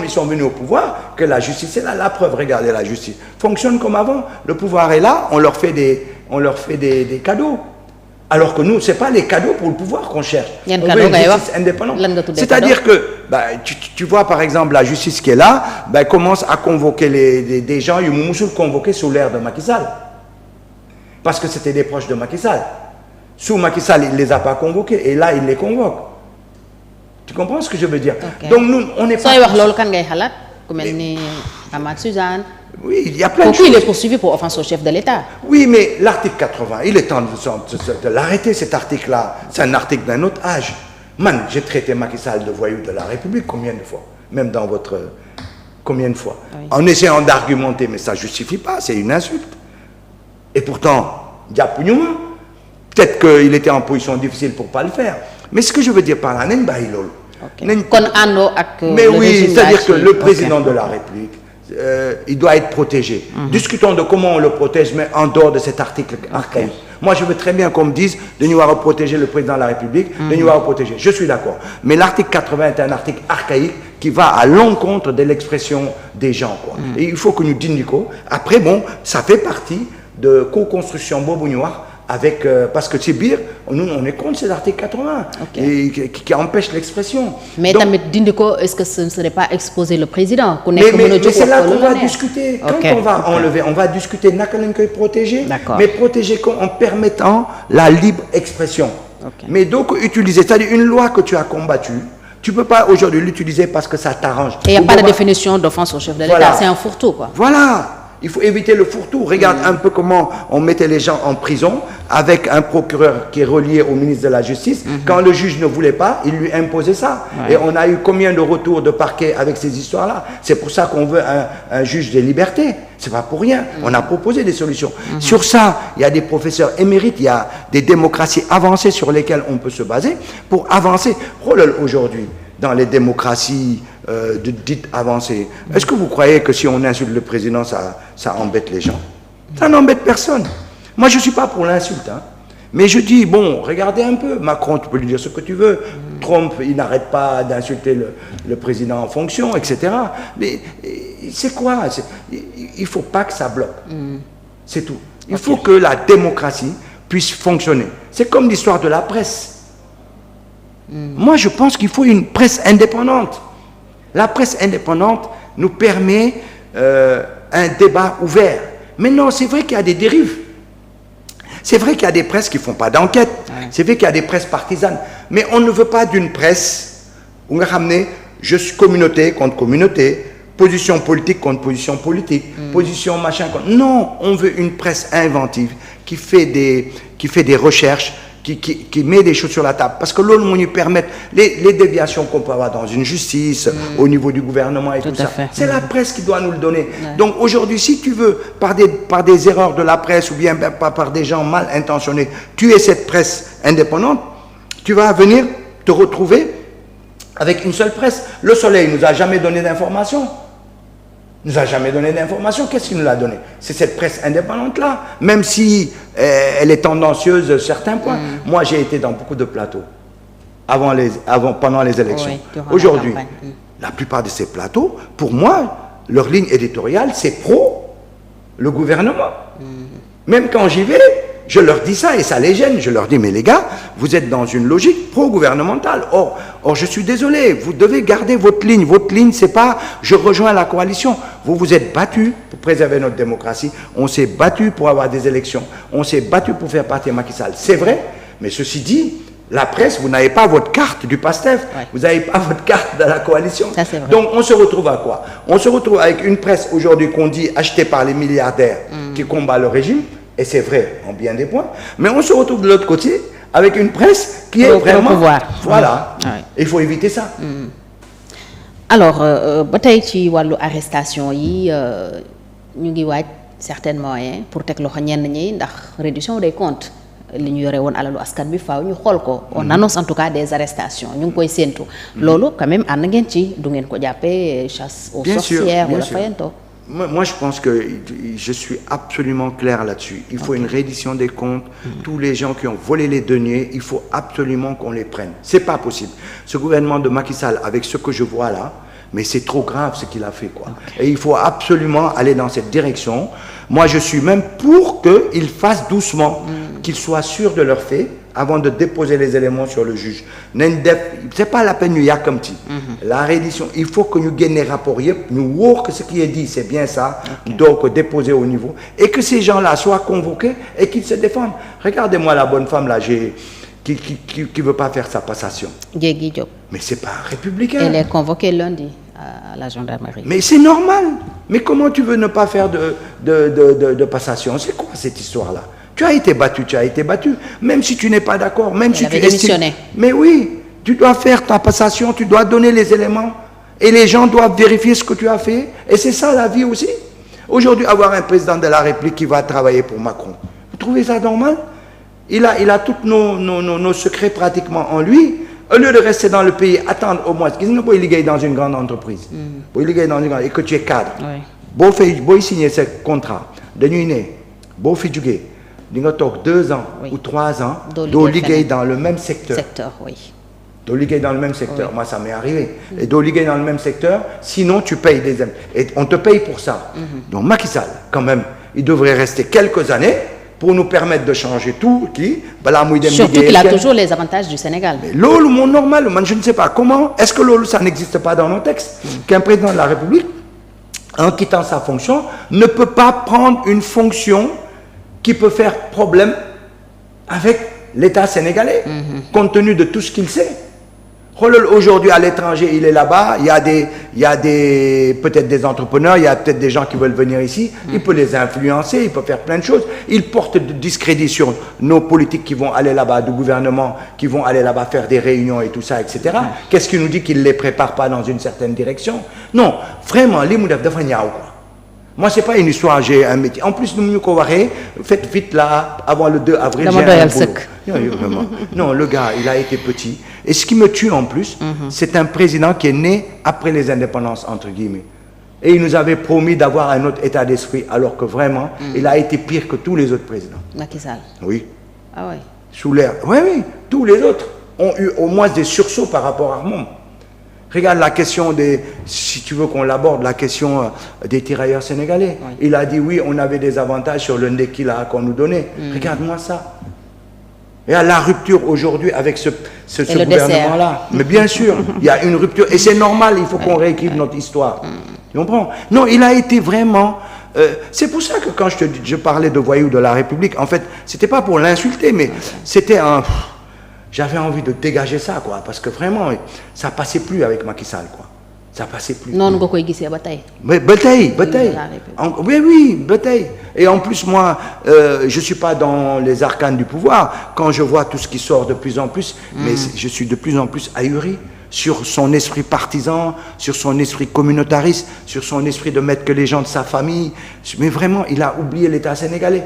ils sont venus au pouvoir, que la justice est là. La preuve, regardez, la justice fonctionne comme avant. Le pouvoir est là, on leur fait des cadeaux. Alors que nous, ce n'est pas les cadeaux pour le pouvoir qu'on cherche. On veut une justice indépendante. C'est-à-dire que tu vois, par exemple, la justice qui est là commence à convoquer des gens, ils m'ont convoqué sous l'ère de Macky Sall. Parce que c'était des proches de Macky Sall. Sous Macky Sall, il ne les a pas convoqués. Et là, il les convoque. Tu comprends ce que je veux dire? Donc, nous, on n'est pas... Oui, il y a plein de choses. Il est poursuivi pour offense au chef de l'État. Oui, mais l'article 80, il est temps de l'arrêter, cet article-là. C'est un article d'un autre âge. Man, j'ai traité Macky Sall de voyou de la République combien de fois? Même dans votre... Combien de fois? Oui. En essayant d'argumenter, mais ça ne justifie pas, c'est une insulte. Et pourtant, il y a plus peut-être qu'il était en position difficile pour ne pas le faire. Mais ce que je veux dire par là, mais oui, c'est-à-dire que le président de la République, il doit être protégé. Discutons de comment on le protège, mais en dehors de cet article archaïque. Moi, je veux très bien qu'on me dise de nous avoir protéger le président de la République, de nous avoir protéger. Je suis d'accord. Mais l'article 80 est un article archaïque qui va à l'encontre de l'expression des gens. Quoi. Et il faut que nous disions. Après, bon, ça fait partie de co-construction Bobo Noir avec, parce que Tibir, nous, on est contre cet article 80 qui empêche l'expression. Mais Dindiko, est-ce que ce ne serait pas exposer le président? Mais c'est là qu'on va discuter. Quand on va enlever, on va discuter Nakalenkoy protéger, mais protéger en permettant la libre expression. Mais donc, utiliser, c'est-à-dire une loi que tu as combattue, tu ne peux pas aujourd'hui l'utiliser parce que ça t'arrange. Et il n'y a pas de définition d'offense au chef de l'État, c'est un fourre-tout, quoi. Voilà. Il faut éviter le fourre-tout. Regarde un peu comment on mettait les gens en prison avec un procureur qui est relié au ministre de la Justice. Quand le juge ne voulait pas, il lui imposait ça. Et on a eu combien de retours de parquet avec ces histoires-là? C'est pour ça qu'on veut un juge des libertés. C'est pas pour rien. On a proposé des solutions. Sur ça, il y a des professeurs émérites, il y a des démocraties avancées sur lesquelles on peut se baser pour avancer. Aujourd'hui, dans les démocraties dites avancées, est-ce que vous croyez que si on insulte le président, ça embête les gens? Ça n'embête personne. Moi, je ne suis pas pour l'insulte. Hein. Mais je dis, bon, regardez un peu. Macron, tu peux lui dire ce que tu veux. Trump, il n'arrête pas d'insulter le président en fonction, etc. Mais c'est quoi? Il ne faut pas que ça bloque. C'est tout. Il faut que la démocratie puisse fonctionner. C'est comme l'histoire de la presse. Moi, je pense qu'il faut une presse indépendante. La presse indépendante nous permet un débat ouvert. Mais non, c'est vrai qu'il y a des dérives. C'est vrai qu'il y a des presses qui ne font pas d'enquête. C'est vrai qu'il y a des presses partisanes. Mais on ne veut pas d'une presse où on va ramener juste communauté contre communauté, position politique contre position politique, position machin contre... Non, on veut une presse inventive qui fait des recherches, qui met des choses sur la table. Parce que l'autre, on lui permet les déviations qu'on peut avoir dans une justice, au niveau du gouvernement et tout ça. C'est la presse qui doit nous le donner. Donc aujourd'hui, si tu veux, par des erreurs de la presse ou bien par des gens mal intentionnés, tuer cette presse indépendante, tu vas venir te retrouver avec une seule presse. Le Soleil ne nous a jamais donné d'informations. Nous a jamais donné d'informations. Qu'est-ce qu'il nous l'a donné? C'est cette presse indépendante-là, même si elle est tendancieuse à certains points. Moi, j'ai été dans beaucoup de plateaux pendant les élections. Aujourd'hui, la plupart de ces plateaux, pour moi, leur ligne éditoriale, c'est pro le gouvernement. Même quand j'y vais, je leur dis ça et ça les gêne. Je leur dis, mais les gars, vous êtes dans une logique pro-gouvernementale. Or, je suis désolé, vous devez garder votre ligne. Votre ligne, c'est pas je rejoins la coalition. Vous vous êtes battus pour préserver notre démocratie. On s'est battus pour avoir des élections. On s'est battus pour faire partir Macky Sall. C'est vrai, mais ceci dit, la presse, vous n'avez pas votre carte du PASTEF. Vous n'avez pas votre carte de la coalition. Ça, c'est vrai. Donc, on se retrouve à quoi? On se retrouve avec une presse aujourd'hui qu'on dit achetée par les milliardaires qui combat le régime. Et c'est vrai en bien des points, mais on se retrouve de l'autre côté avec une presse qui est vraiment... pouvoir. Voilà, il faut éviter ça. Alors, bataille ci walu arrestation yi ñu ngi waaj certains moyens pour teg loxo ñenn ñi ndax réduction des comptes li ñu yore woon alalu askan bi faaw ñu xool ko. On annonce en tout cas des arrestations ñu ngi koy séentu. Loolu quand même ànd ngeen ci du ngeen ko jàppee chasse aux sorcières wala fayanto. Moi, je pense que je suis absolument clair là-dessus. Il faut une reddition des comptes. Tous les gens qui ont volé les deniers, il faut absolument qu'on les prenne. C'est pas possible. Ce gouvernement de Macky Sall, avec ce que je vois là, Mais c'est trop grave ce qu'il a fait, quoi. Et il faut absolument aller dans cette direction. Moi, je suis même pour qu'ils fassent doucement, qu'ils soient sûrs de leurs faits avant de déposer les éléments sur le juge. C'est pas la peine de faire comme ça. La reddition, il faut que nous gagnions les rapports, nous voyons que ce qui est dit, c'est bien ça, donc déposer au niveau, et que ces gens-là soient convoqués et qu'ils se défendent. Regardez-moi la bonne femme là, qui veut pas faire sa passation. Diégui Diop. Mais c'est pas républicain. Elle est convoquée lundi à la gendarmerie. Mais c'est normal. Mais comment tu veux ne pas faire de passation? C'est quoi cette histoire-là? Tu as été battu. Même si tu n'es pas d'accord, même si tu démissionné. Mais oui, tu dois faire ta passation, tu dois donner les éléments. Et les gens doivent vérifier ce que tu as fait. Et c'est ça la vie aussi. Aujourd'hui, avoir un président de la République qui va travailler pour Macron, vous trouvez ça normal? Il a tous nos secrets pratiquement en lui. Au lieu de rester dans le pays, attendre au moins. Qu'il ne peut pas dans une grande entreprise. Et que tu es cadre. Si signer ce contrat, de nuit, si tu as 2 ans ou 3 ans, de liguer dans le même secteur. De liguer dans le même secteur. Moi, ça m'est arrivé. Et de liguer dans le même secteur, sinon tu payes des impôts. Et on te paye pour ça. Donc Macky Sall, quand même, il devrait rester quelques années pour nous permettre de changer tout. Surtout qu'il a toujours les avantages du Sénégal. Mais lolo, mon normal, je ne sais pas comment. Est-ce que lolo, ça n'existe pas dans nos textes? Qu'un président de la République, en quittant sa fonction, ne peut pas prendre une fonction qui peut faire problème avec l'État sénégalais, compte tenu de tout ce qu'il sait. Aujourd'hui, à l'étranger, il est là-bas, il y a peut-être des entrepreneurs, il y a peut-être des gens qui veulent venir ici, il peut les influencer, il peut faire plein de choses. Il porte de discrédit sur nos politiques qui vont aller là-bas, du gouvernement, qui vont aller là-bas faire des réunions et tout ça, etc. Qu'est-ce qui nous dit qu'il ne les prépare pas dans une certaine direction? Non, vraiment, les moudaf de Fanyao, quoi. Moi, ce n'est pas une histoire, j'ai un métier. En plus, nous faites vite là, avant le 2 avril, j'ai un boulot. Non, le gars, il a été petit. Et ce qui me tue en plus, c'est un président qui est né après les indépendances, entre guillemets. Et il nous avait promis d'avoir un autre état d'esprit, alors que vraiment, il a été pire que tous les autres présidents. Macky Sall. Oui. Ah oui. Sous l'air. Oui, tous les autres ont eu au moins des sursauts par rapport à Armand. Regarde la question si tu veux qu'on l'aborde, la question des tirailleurs sénégalais. Il a dit oui, on avait des avantages sur le ndeki qu'on nous donnait. Regarde-moi ça. Et à la rupture aujourd'hui avec ce gouvernement-là. Mais bien sûr, il y a une rupture. Et c'est normal, il faut qu'on réécrive notre histoire. Tu comprends? Non, il a été vraiment... c'est pour ça que quand je parlais de voyou de la République, en fait, c'était pas pour l'insulter, mais c'était un... J'avais envie de dégager ça, quoi, parce que vraiment, ça passait plus avec Macky Sall, quoi. Ça passait plus. Non, nous avons dit bataille. Mais bataille. Oui, bataille. Et en plus, moi, je suis pas dans les arcanes du pouvoir. Quand je vois tout ce qui sort de plus en plus, mais je suis de plus en plus ahuri sur son esprit partisan, sur son esprit communautariste, sur son esprit de mettre que les gens de sa famille. Mais vraiment, il a oublié l'État sénégalais.